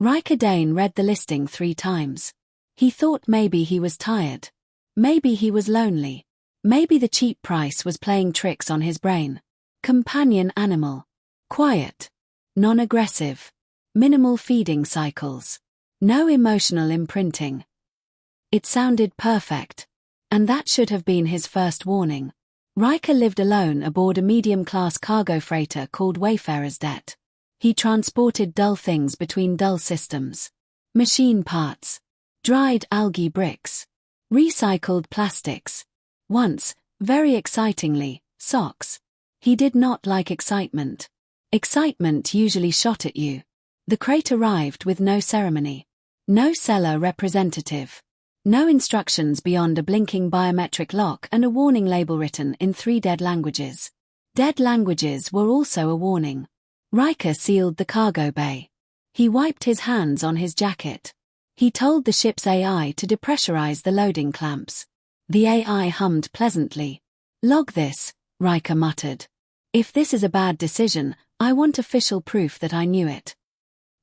Riker Dane read the listing 3 times. He thought maybe he was tired. Maybe he was lonely. Maybe the cheap price was playing tricks on his brain. Companion animal. Quiet. Non-aggressive. Minimal feeding cycles. No emotional imprinting. It sounded perfect. And that should have been his first warning. Riker lived alone aboard a medium-class cargo freighter called Wayfarer's Det. He transported dull things between dull systems. Machine parts. Dried algae bricks. Recycled plastics. Once, very excitingly, socks. He did not like excitement. Excitement usually shot at you. The crate arrived with no ceremony. No seller representative. No instructions beyond a blinking biometric lock and a warning label written in 3 dead languages. Dead languages were also a warning. Riker sealed the cargo bay. He wiped his hands on his jacket. He told the ship's AI to depressurize the loading clamps. The AI hummed pleasantly. "Log this," Riker muttered. "If this is a bad decision, I want official proof that I knew it."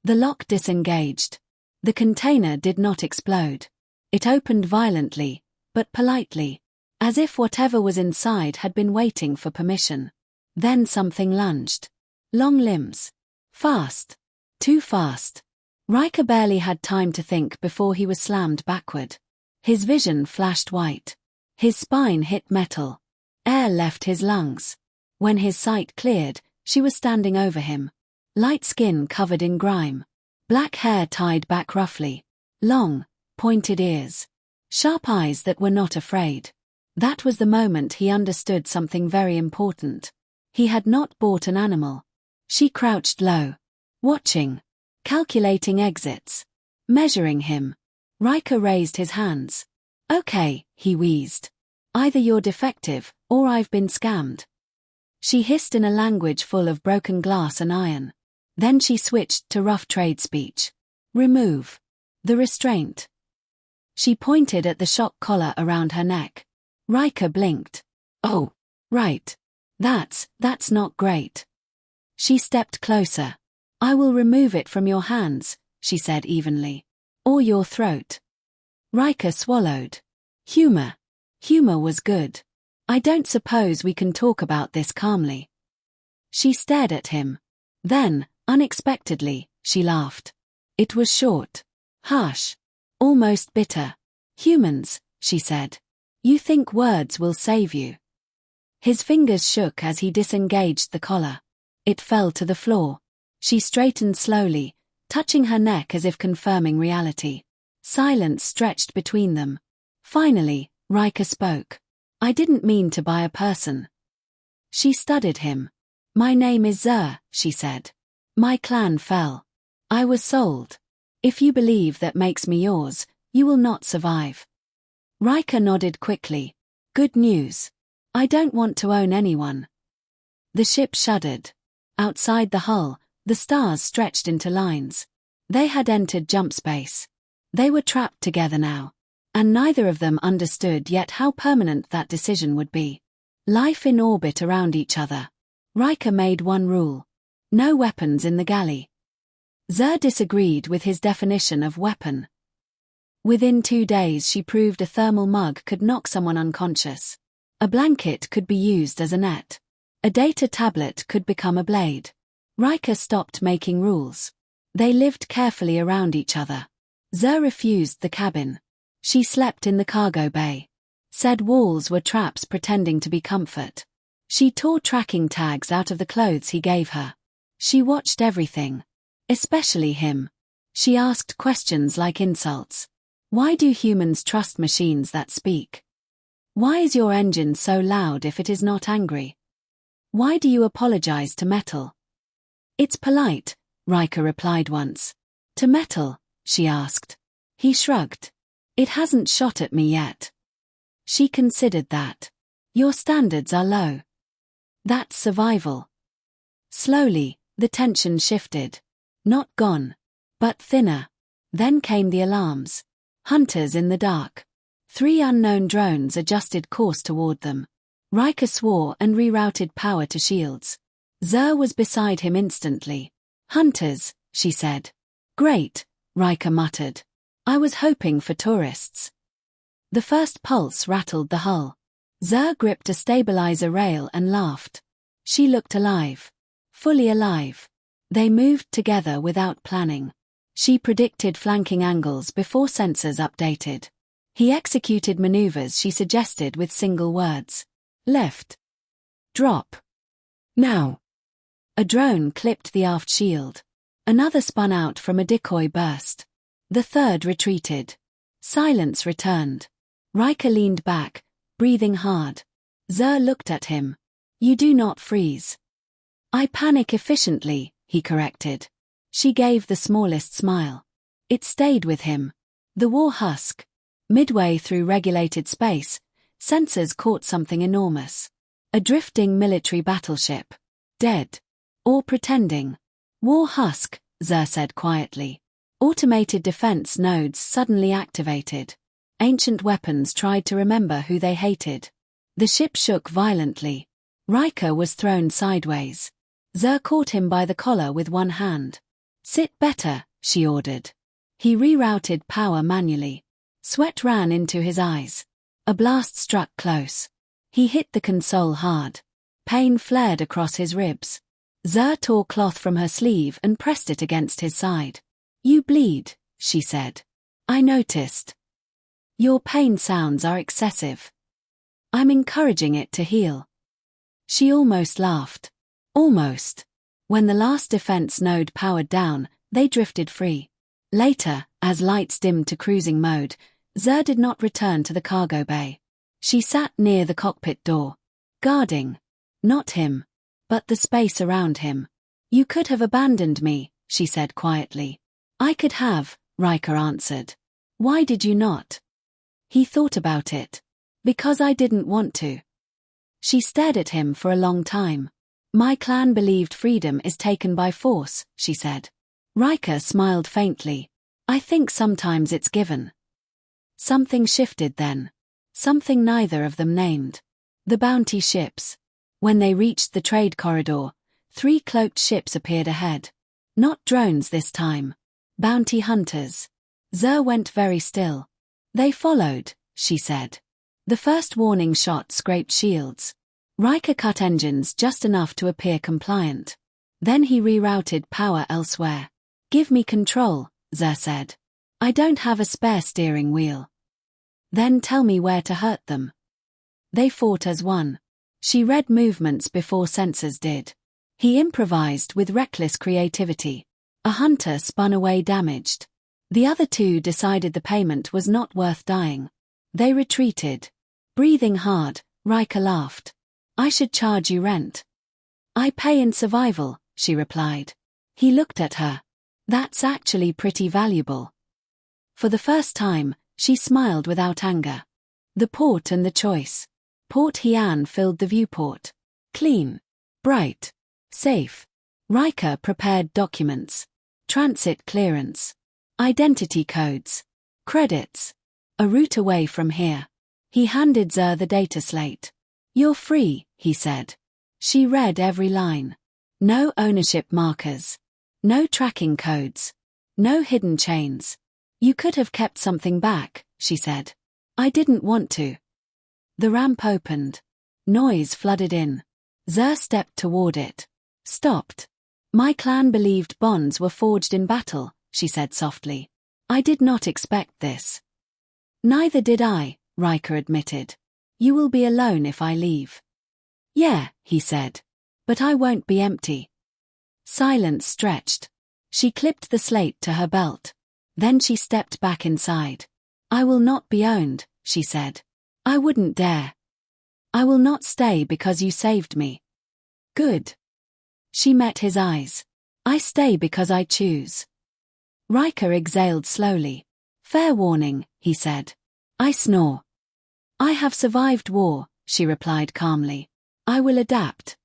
The lock disengaged. The container did not explode. It opened violently, but politely, as if whatever was inside had been waiting for permission. Then something lunged. Long limbs. Fast. Too fast. Riker barely had time to think before he was slammed backward. His vision flashed white. His spine hit metal. Air left his lungs. When his sight cleared, she was standing over him. Light skin covered in grime. Black hair tied back roughly. Long, pointed ears. Sharp eyes that were not afraid. That was the moment he understood something very important. He had not bought an animal. She crouched low. Watching. Calculating exits. Measuring him. Riker raised his hands. "Okay," he wheezed. "Either you're defective, or I've been scammed." She hissed in a language full of broken glass and iron. Then she switched to rough trade speech. "Remove the restraint." She pointed at the shock collar around her neck. Riker blinked. "Oh, right. That's not great." She stepped closer. "I will remove it from your hands," she said evenly. "Or your throat." Riker swallowed. Humor. Humor was good. "I don't suppose we can talk about this calmly." She stared at him. Then, unexpectedly, she laughed. It was short. Harsh. Almost bitter. "Humans," she said. "You think words will save you." His fingers shook as he disengaged the collar. It fell to the floor. She straightened slowly, touching her neck as if confirming reality. Silence stretched between them. Finally, Riker spoke. "I didn't mean to buy a person." She studied him. "My name is Zer," she said. "My clan fell. I was sold. If you believe that makes me yours, you will not survive." Riker nodded quickly. "Good news. I don't want to own anyone." The ship shuddered. Outside the hull, the stars stretched into lines. They had entered jump space. They were trapped together now. And neither of them understood yet how permanent that decision would be. Life in orbit around each other. Riker made one rule. No weapons in the galley. Zer disagreed with his definition of weapon. Within 2 days she proved a thermal mug could knock someone unconscious. A blanket could be used as a net. A data tablet could become a blade. Riker stopped making rules. They lived carefully around each other. Zer refused the cabin. She slept in the cargo bay. Said walls were traps pretending to be comfort. She tore tracking tags out of the clothes he gave her. She watched everything. Especially him. She asked questions like insults. Why do humans trust machines that speak? Why is your engine so loud if it is not angry? Why do you apologize to metal? It's polite, Riker replied once. To metal, she asked. He shrugged. It hasn't shot at me yet. She considered that. Your standards are low. That's survival. Slowly, the tension shifted. Not gone, but thinner. Then came the alarms. Hunters in the dark. 3 unknown drones adjusted course toward them. Riker swore and rerouted power to shields. Zer was beside him instantly. Hunters, she said. Great, Riker muttered. I was hoping for tourists. The first pulse rattled the hull. Zer gripped a stabilizer rail and laughed. She looked alive. Fully alive. They moved together without planning. She predicted flanking angles before sensors updated. He executed maneuvers she suggested with single words. Left. Drop. Now. A drone clipped the aft shield. Another spun out from a decoy burst. The third retreated. Silence returned. Riker leaned back, breathing hard. Zer looked at him. You do not freeze. I panic efficiently, he corrected. She gave the smallest smile. It stayed with him. The war husk. Midway through regulated space, sensors caught something enormous. A drifting military battleship. Dead. Or pretending. War husk, Zer said quietly. Automated defense nodes suddenly activated. Ancient weapons tried to remember who they hated. The ship shook violently. Riker was thrown sideways. Zer caught him by the collar with one hand. Sit better, she ordered. He rerouted power manually. Sweat ran into his eyes. A blast struck close. He hit the console hard. Pain flared across his ribs. Zer tore cloth from her sleeve and pressed it against his side. You bleed, she said. I noticed. Your pain sounds are excessive. I'm encouraging it to heal. She almost laughed. Almost. When the last defense node powered down, they drifted free. Later, as lights dimmed to cruising mode, Zer did not return to the cargo bay. She sat near the cockpit door. Guarding. Not him. But the space around him. You could have abandoned me, she said quietly. I could have, Riker answered. Why did you not? He thought about it. Because I didn't want to. She stared at him for a long time. My clan believed freedom is taken by force, she said. Riker smiled faintly. I think sometimes it's given. Something shifted then. Something neither of them named. The bounty ships. When they reached the trade corridor, 3 cloaked ships appeared ahead. Not drones this time. Bounty hunters. Zer went very still. They followed, she said. The first warning shot scraped shields. Riker cut engines just enough to appear compliant. Then he rerouted power elsewhere. Give me control, Zer said. I don't have a spare steering wheel. Then tell me where to hurt them. They fought as one. She read movements before sensors did. He improvised with reckless creativity. A hunter spun away damaged. The other 2 decided the payment was not worth dying. They retreated. Breathing hard, Riker laughed. I should charge you rent. I pay in survival, she replied. He looked at her. That's actually pretty valuable. For the first time, she smiled without anger. The port and the choice. Port Heian filled the viewport. Clean. Bright. Safe. Riker prepared documents. Transit clearance. Identity codes. Credits. A route away from here. He handed Zer the data slate. You're free, he said. She read every line. No ownership markers. No tracking codes. No hidden chains. You could have kept something back, she said. I didn't want to. The ramp opened. Noise flooded in. Zer stepped toward it. Stopped. My clan believed bonds were forged in battle, she said softly. I did not expect this. Neither did I, Riker admitted. You will be alone if I leave. Yeah, he said. But I won't be empty. Silence stretched. She clipped the slate to her belt. Then she stepped back inside. I will not be owned, she said. I wouldn't dare. I will not stay because you saved me. Good. She met his eyes. I stay because I choose. Riker exhaled slowly. Fair warning, he said. I snore. I have survived war, she replied calmly. I will adapt.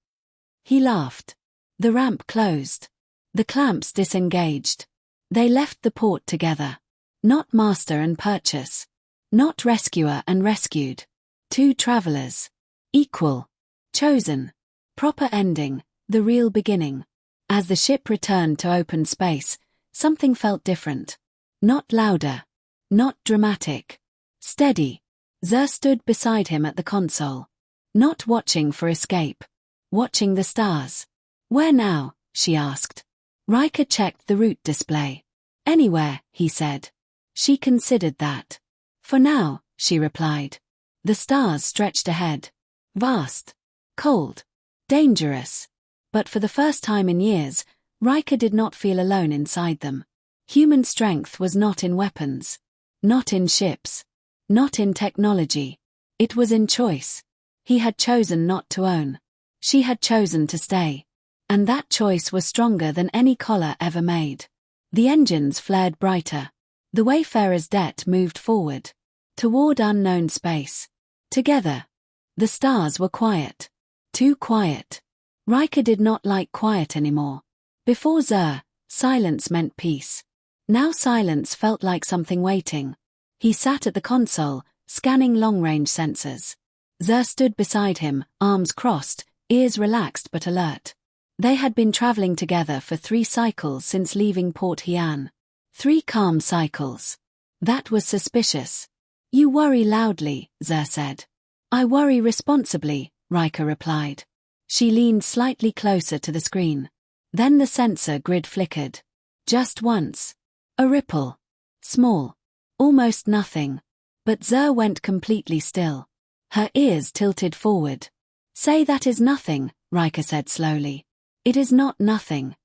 He laughed. The ramp closed. The clamps disengaged. They left the port together. Not master and purchase. Not rescuer and rescued. 2 travelers. Equal. Chosen. Proper ending, the real beginning. As the ship returned to open space, something felt different. Not louder. Not dramatic. Steady. Zer stood beside him at the console. Not watching for escape. Watching the stars. Where now? She asked. Riker checked the route display. Anywhere, he said. She considered that. For now, she replied. The stars stretched ahead. Vast. Cold. Dangerous. But for the first time in years, Riker did not feel alone inside them. Human strength was not in weapons. Not in ships. Not in technology. It was in choice. He had chosen not to own. She had chosen to stay. And that choice was stronger than any collar ever made. The engines flared brighter. The Wayfarer's debt moved forward. Toward unknown space. Together. The stars were quiet. Too quiet. Riker did not like quiet anymore. Before Zer, silence meant peace. Now silence felt like something waiting. He sat at the console, scanning long-range sensors. Zer stood beside him, arms crossed, ears relaxed but alert. They had been traveling together for 3 cycles since leaving Port Heian. 3 calm cycles. That was suspicious. You worry loudly, Zer said. I worry responsibly, Riker replied. She leaned slightly closer to the screen. Then the sensor grid flickered. Just once. A ripple. Small. Almost nothing. But Zer went completely still. Her ears tilted forward. Say that is nothing, Riker said slowly. It is not nothing.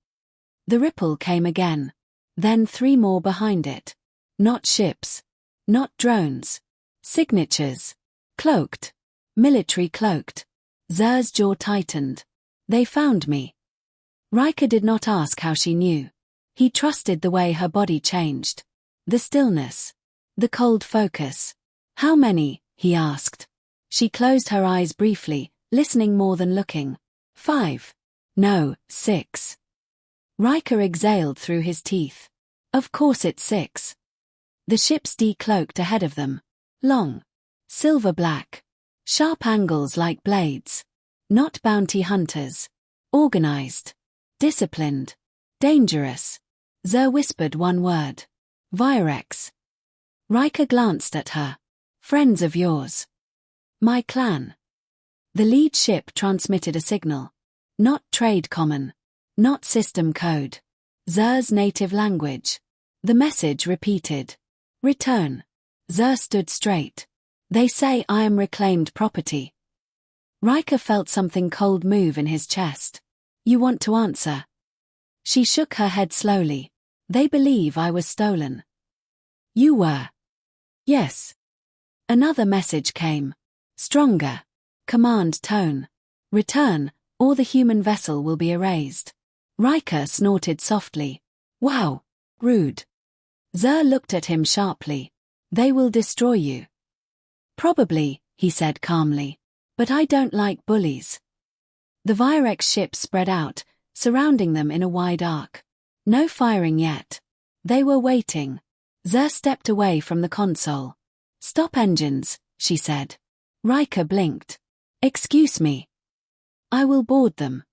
The ripple came again. Then 3 more behind it. Not ships. Not drones. Signatures. Cloaked. Military cloaked. Zer's jaw tightened. They found me. Riker did not ask how she knew. He trusted the way her body changed. The stillness. The cold focus. How many? He asked. She closed her eyes briefly, listening more than looking. 5. No, 6. Riker exhaled through his teeth. Of course it's 6. The ships decloaked ahead of them. Long. Silver-black. Sharp angles like blades. Not bounty hunters. Organized. Disciplined. Dangerous. Zer whispered one word. Virex. Riker glanced at her. Friends of yours. My clan. The lead ship transmitted a signal. Not trade common. Not system code. Zer's native language. The message repeated. Return. Zer stood straight. They say I am reclaimed property. Riker felt something cold move in his chest. You want to answer? She shook her head slowly. They believe I was stolen. You were. Yes. Another message came. Stronger. Command tone. Return, or the human vessel will be erased. Riker snorted softly. Wow. Rude. Zer looked at him sharply. They will destroy you. Probably, he said calmly. But I don't like bullies. The Virex ships spread out, surrounding them in a wide arc. No firing yet. They were waiting. Zer stepped away from the console. Stop engines, she said. Riker blinked. Excuse me. I will board them.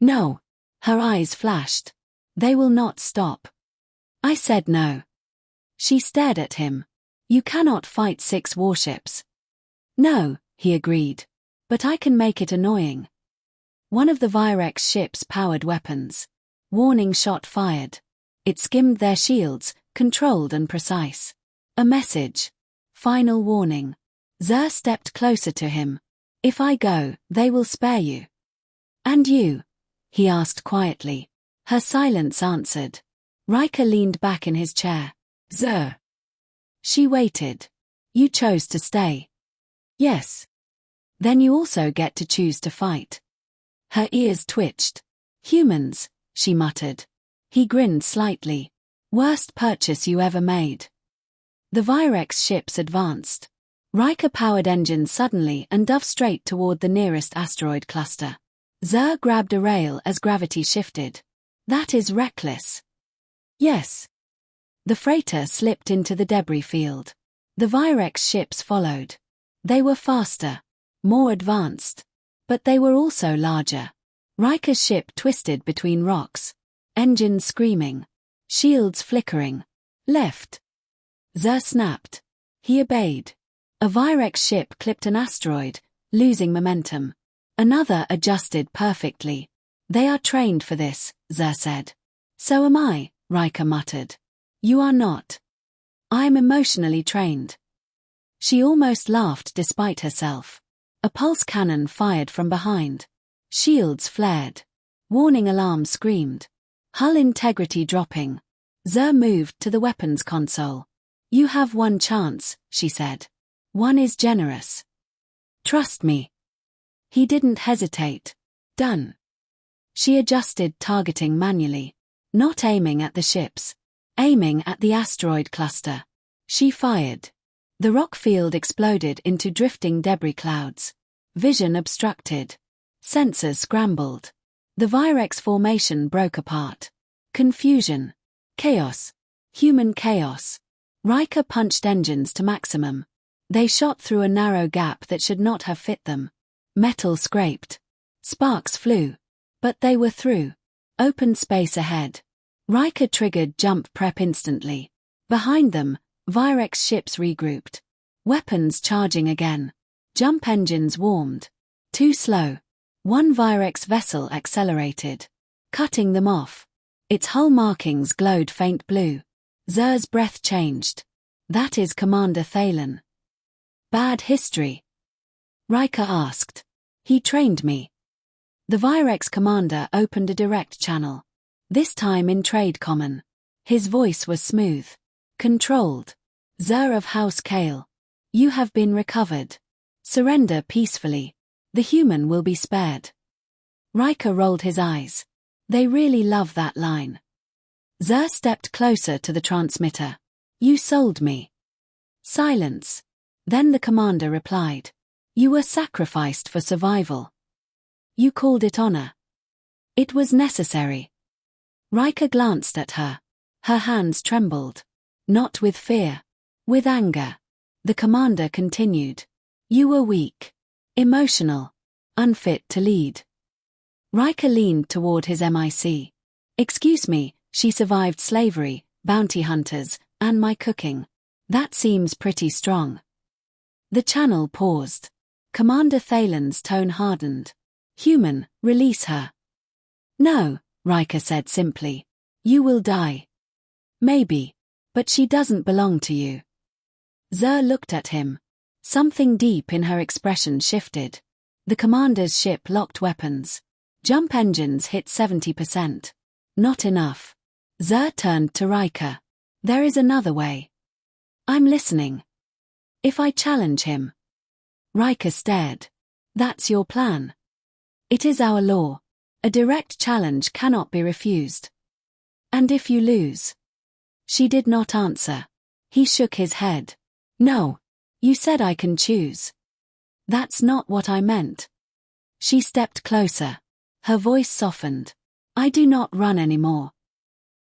No. Her eyes flashed. They will not stop. I said no. She stared at him. You cannot fight 6 warships. No, he agreed. But I can make it annoying. One of the Virex ships powered weapons. Warning shot fired. It skimmed their shields, controlled and precise. A message. Final warning. Zer stepped closer to him. If I go, they will spare you. And you? He asked quietly. Her silence answered. Riker leaned back in his chair. Zer. She waited. You chose to stay. Yes. Then you also get to choose to fight. Her ears twitched. Humans, she muttered. He grinned slightly. Worst purchase you ever made. The Virex ships advanced. Riker powered engines suddenly and dove straight toward the nearest asteroid cluster. Zer grabbed a rail as gravity shifted. That is reckless. Yes. The freighter slipped into the debris field. The Virex ships followed. They were faster, more advanced. But they were also larger. Riker's ship twisted between rocks. Engines screaming. Shields flickering. Left. Zer snapped. He obeyed. A Virex ship clipped an asteroid, losing momentum. Another adjusted perfectly. They are trained for this, Zer said. So am I, Riker muttered. You are not. I'm emotionally trained. She almost laughed despite herself. A pulse cannon fired from behind. Shields flared. Warning alarm screamed. Hull integrity dropping. Zer moved to the weapons console. You have one chance, she said. One is generous. Trust me. He didn't hesitate. Done. She adjusted targeting manually. Not aiming at the ships. Aiming at the asteroid cluster. She fired. The rock field exploded into drifting debris clouds. Vision obstructed. Sensors scrambled. The Virex formation broke apart. Confusion. Chaos. Human chaos. Riker punched engines to maximum. They shot through a narrow gap that should not have fit them. Metal scraped. Sparks flew. But they were through. Open space ahead. Riker triggered jump prep instantly. Behind them, Virex ships regrouped. Weapons charging again. Jump engines warmed. Too slow. One Virex vessel accelerated. Cutting them off. Its hull markings glowed faint blue. Zer's breath changed. That is Commander Thalen. Bad history? Riker asked. He trained me. The Virex commander opened a direct channel. This time in trade common. His voice was smooth. Controlled. Zer of House Kale. You have been recovered. Surrender peacefully. The human will be spared. Riker rolled his eyes. They really love that line. Zer stepped closer to the transmitter. You sold me. Silence. Then the commander replied. You were sacrificed for survival. You called it honor. It was necessary. Riker glanced at her. Her hands trembled. Not with fear. With anger. The commander continued. You were weak. Emotional. Unfit to lead. Riker leaned toward his MIC. Excuse me, she survived slavery, bounty hunters, and my cooking. That seems pretty strong. The channel paused. Commander Thalen's tone hardened. Human, release her. No, Riker said simply. You will die. Maybe. But she doesn't belong to you. Zer looked at him. Something deep in her expression shifted. The commander's ship locked weapons. Jump engines hit 70%. Not enough. Zer turned to Riker. There is another way. I'm listening. If I challenge him. Riker stared. That's your plan. It is our law. A direct challenge cannot be refused. And if you lose? She did not answer. He shook his head. No. You said I can choose. That's not what I meant. She stepped closer. Her voice softened. I do not run anymore.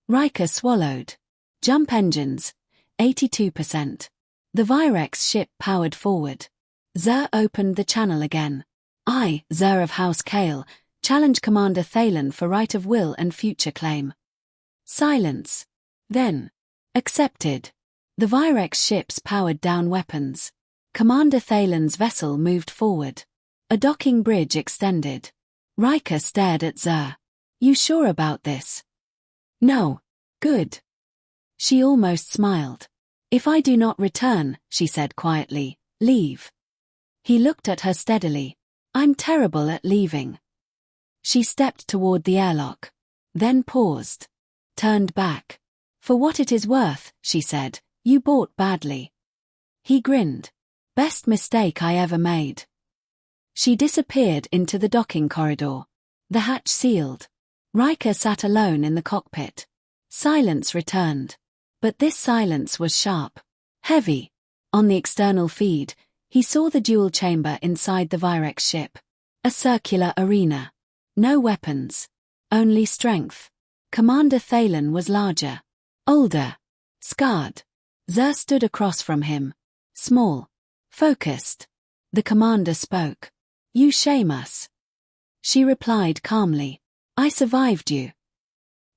Riker swallowed. Jump engines. 82%. The Virex ship powered forward. Zer opened the channel again. I, Zer of House Kale, challenge Commander Thalen for right of will and future claim. Silence. Then. Accepted. The Virex ships powered down weapons. Commander Thalen's vessel moved forward. A docking bridge extended. Riker stared at Zer. You sure about this? No. Good. She almost smiled. If I do not return, she said quietly, leave. He looked at her steadily. I'm terrible at leaving. She stepped toward the airlock. Then paused. Turned back. For what it is worth, she said, you bought badly. He grinned. Best mistake I ever made. She disappeared into the docking corridor. The hatch sealed. Riker sat alone in the cockpit. Silence returned. But this silence was sharp. Heavy. On the external feed, he saw the dual chamber inside the Virex ship. A circular arena. No weapons. Only strength. Commander Thalen was larger. Older. Scarred. Zer stood across from him. Small. Focused. The commander spoke. You shame us. She replied calmly. I survived you.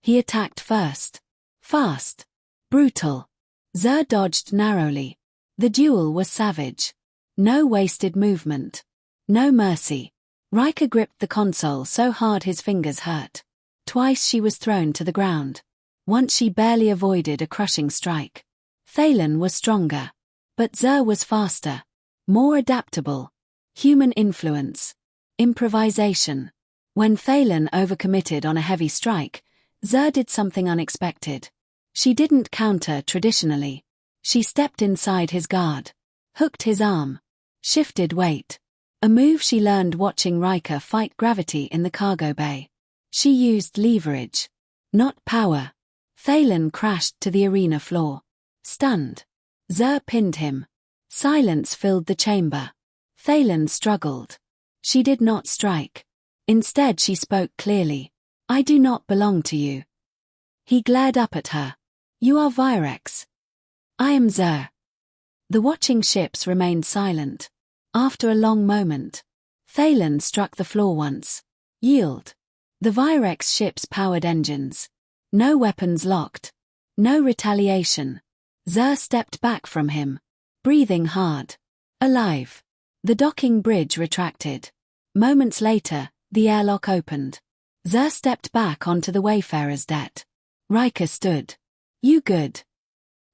He attacked first. Fast. Brutal. Zer dodged narrowly. The duel was savage. No wasted movement. No mercy. Riker gripped the console so hard his fingers hurt. Twice she was thrown to the ground. Once she barely avoided a crushing strike. Thalen was stronger. But Zer was faster. More adaptable. Human influence. Improvisation. When Thalen overcommitted on a heavy strike, Zer did something unexpected. She didn't counter traditionally. She stepped inside his guard. Hooked his arm. Shifted weight. A move she learned watching Riker fight gravity in the cargo bay. She used leverage. Not power. Thalen crashed to the arena floor. Stunned. Zer pinned him. Silence filled the chamber. Thalen struggled. She did not strike. Instead she spoke clearly. I do not belong to you. He glared up at her. You are Virex. I am Zer. The watching ships remained silent. After a long moment, Thalen struck the floor once. Yield. The Virex ships powered engines. No weapons locked. No retaliation. Zer stepped back from him, breathing hard. Alive. The docking bridge retracted. Moments later, the airlock opened. Zer stepped back onto the Wayfarer's deck. Riker stood. You good?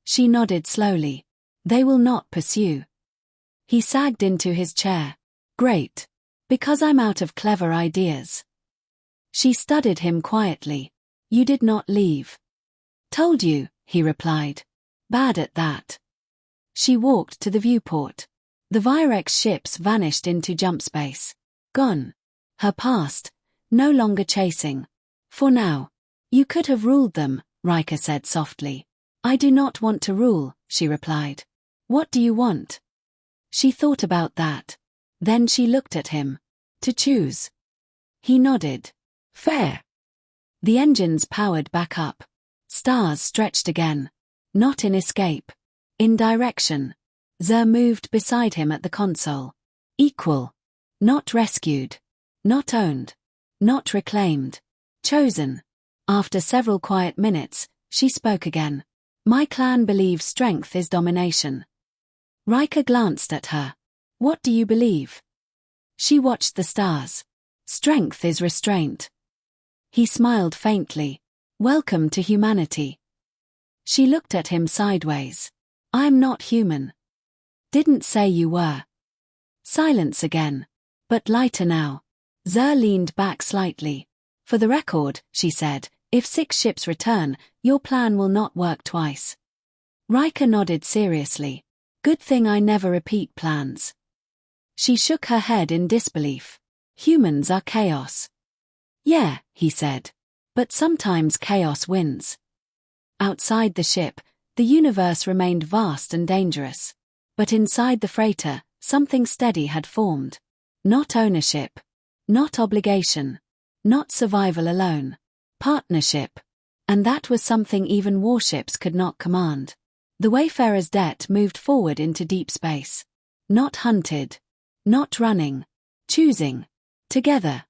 She nodded slowly. They will not pursue. He sagged into his chair. Great. Because I'm out of clever ideas. She studied him quietly. You did not leave. Told you, he replied. Bad at that. She walked to the viewport. The Virex ships vanished into jump space. Gone. Her past. No longer chasing. For now. You could have ruled them, Riker said softly. I do not want to rule, she replied. What do you want? She thought about that. Then she looked at him. To choose. He nodded. Fair. The engines powered back up. Stars stretched again. Not in escape. In direction. Zer moved beside him at the console. Equal. Not rescued. Not owned. Not reclaimed. Chosen. After several quiet minutes, she spoke again. My clan believes strength is domination. Riker glanced at her. What do you believe? She watched the stars. Strength is restraint. He smiled faintly. Welcome to humanity. She looked at him sideways. I'm not human. Didn't say you were. Silence again. But lighter now. Zer leaned back slightly. For the record, she said, if 6 ships return, your plan will not work twice. Riker nodded seriously. Good thing I never repeat plans. She shook her head in disbelief. Humans are chaos. Yeah, he said. But sometimes chaos wins. Outside the ship, the universe remained vast and dangerous. But inside the freighter, something steady had formed. Not ownership. Not obligation. Not survival alone. Partnership. And that was something even warships could not command. The Wayfarer's debt moved forward into deep space. Not hunted. Not running. Choosing. Together.